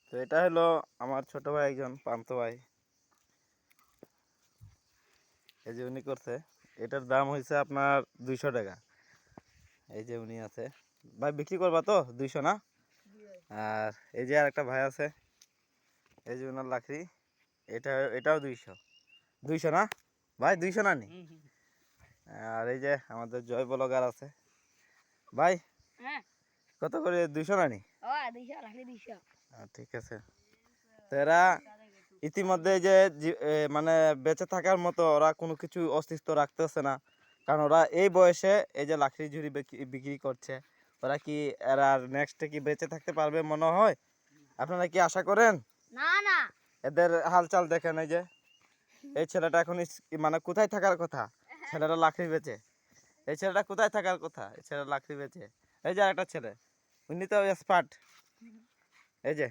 তো এটা হলো আমার ছোট ভাই, একজন পান্তো ভাই। এই যে উনি করছে, এটার দাম হয়েছে আপনার 200 টাকা। এই যে উনি আছে ভাই, বিক্রি করবা তো 200 না? আর এই যে আর একটা ভাই আছে, এই যে ওনার লাকড়ি, এটাও 200। 200 না ভাই? 200 না নি? আর এই যে আমাদের জয় ব্লগার আছে ভাই, কত করে? 200 না নি? ঠিক আছে। তো এরা ইতিমধ্যে যে মানে বেঁচে থাকার মতো ওরা কোনো কিছু অস্তিত্ব রাখতেছে না, কারণ ওরা এই বয়সে এই যে লাকড়ি ঝুড়ি বিক্রি করছে। ওরা কি এরা নেক্সটে কি বেঁচে থাকতে পারবে মনে হয়? আপনারা কি আশা করেন? না না, এদের হালচাল দেখেন। এই যে এই ছেলেটা এখন মানে কোথায় থাকার কথা? ছেলেটা লাকড়ি বেচে। এই ছেলেটা কোথায় থাকার কথা? এই ছেলেটা লাকড়ি বেচে। এই যে একটা ছেলে, উনি তো এক্সপার্ট। এই যে